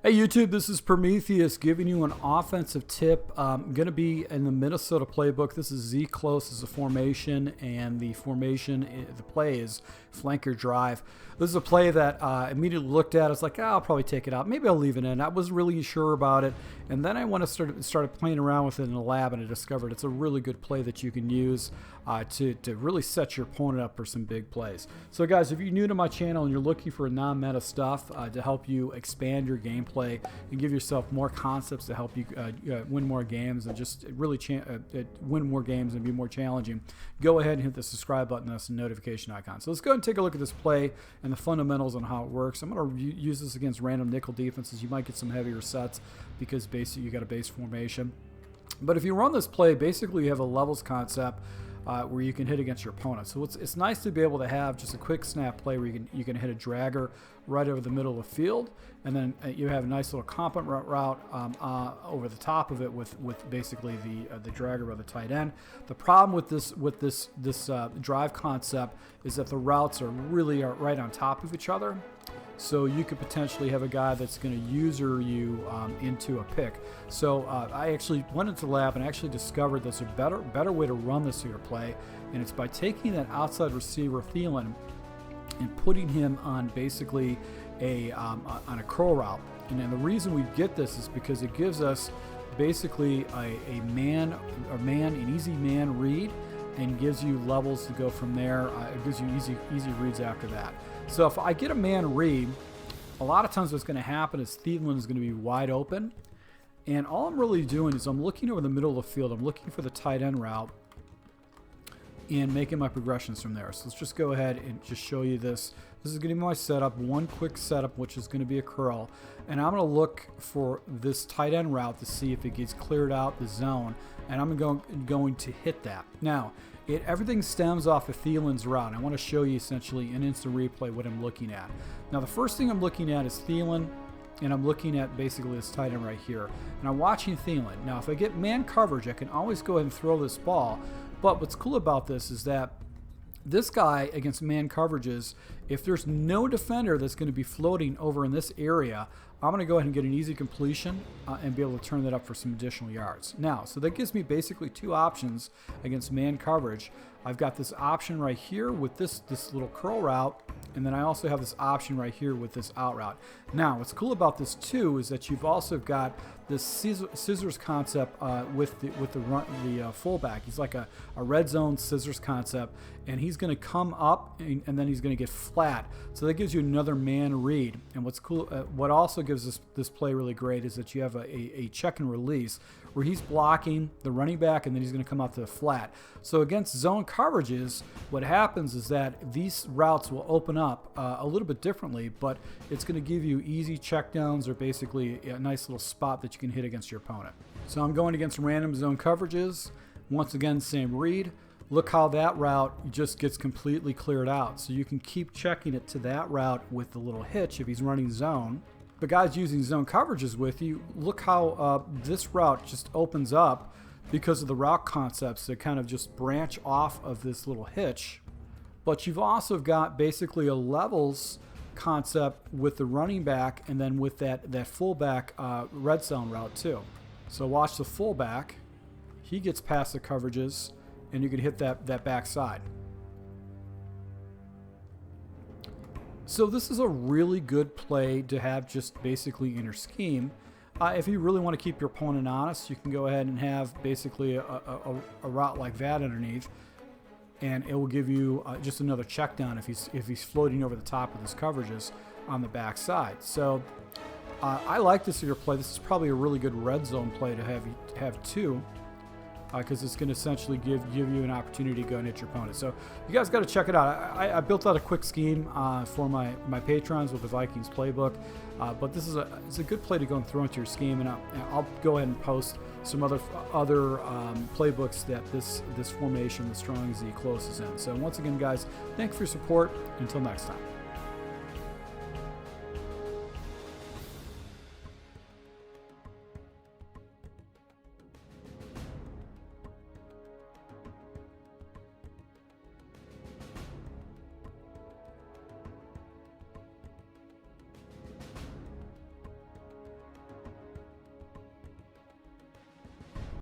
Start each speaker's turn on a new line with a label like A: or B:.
A: Hey YouTube, this is Prometheus giving you an offensive tip. Going to be in the Minnesota playbook. This is Z close as a formation, and the formation, the play is flanker drive. This is a play that I immediately looked at. I was like, I'll probably take it out. Maybe I'll leave it in. I wasn't really sure about it, and then I started playing around with it in the lab, and I discovered it's a really good play that you can use to really set your opponent up for some big plays. So guys, if you're new to my channel and you're looking for non-meta stuff to help you expand your gameplay and give yourself more concepts to help you win more games and just really win more games and be more challenging, go ahead and hit the subscribe button. That's the notification icon. So let's go ahead and take a look at this play and the fundamentals on how it works. I'm going to use this against random nickel defenses. You might get some heavier sets because basically you got a base formation. But if you run this play, basically you have a levels concept where you can hit against your opponent. So it's nice to be able to have just a quick snap play where you can hit a dragger right over the middle of the field, and then you have a nice little complement route over the top of it with basically the dragger or the tight end. The problem with this drive concept is that the routes are really right on top of each other. So you could potentially have a guy that's going to user you into a pick. So I actually went into the lab and actually discovered there's a better way to run this here play, and it's by taking that outside receiver Thielen and putting him on basically on a curl route. And then the reason we get this is because it gives us basically an easy man read, and gives you levels to go from there. It gives you easy reads after that. So if I get a man read, a lot of times what's going to happen is Thielen is going to be wide open, and all I'm really doing is I'm looking over the middle of the field. I'm looking for the tight end route and making my progressions from there. So let's just go ahead and just show you this. This is going to be my setup, one quick setup, which is going to be a curl, and I'm going to look for this tight end route to see if it gets cleared out the zone, and I'm going to hit that. Now, everything stems off of Thielen's route. I want to show you essentially in instant replay what I'm looking at. Now, the first thing I'm looking at is Thielen, and I'm looking at basically this tight end right here, and I'm watching Thielen. Now, if I get man coverage, I can always go ahead and throw this ball, but what's cool about this is that this guy against man coverages, if there's no defender that's going to be floating over in this area, I'm going to go ahead and get an easy completion and be able to turn that up for some additional yards. Now, so that gives me basically two options against man coverage. I've got this option right here with this little curl route, and then I also have this option right here with this out route. Now, what's cool about this too is that you've also got this scissors concept with the fullback. He's like a red zone scissors concept, and he's going to come up and then he's going to get flat. So that gives you another man read. And what's cool, what also gives this play really great is that you have a check and release where he's blocking the running back and then he's going to come out to the flat. So against zone coverages, what happens is that these routes will open up a little bit differently, but it's going to give you easy checkdowns or basically a nice little spot that you can hit against your opponent. So I'm going against random zone coverages. Once again, same read. Look how that route just gets completely cleared out. So you can keep checking it to that route with the little hitch if he's running zone. But guys using zone coverages with you, look how this route just opens up because of the route concepts that kind of just branch off of this little hitch. But you've also got basically a levels concept with the running back and then with that fullback red zone route too. So watch the fullback. He gets past the coverages and you can hit that backside. So this is a really good play to have just basically in your scheme. If you really want to keep your opponent honest, you can go ahead and have basically a route like that underneath, and it will give you just another check down if he's floating over the top of his coverages on the backside. So I like this here play. This is probably a really good red zone play to have too, because it's going to essentially give you an opportunity to go and hit your opponent. So you guys got to check it out. I built out a quick scheme for my patrons with the Vikings playbook, but this is it's a good play to go and throw into your scheme, and I'll go ahead and post some other playbooks that this formation, the strong Z close, is in. So once again, guys, thanks for your support. Until next time.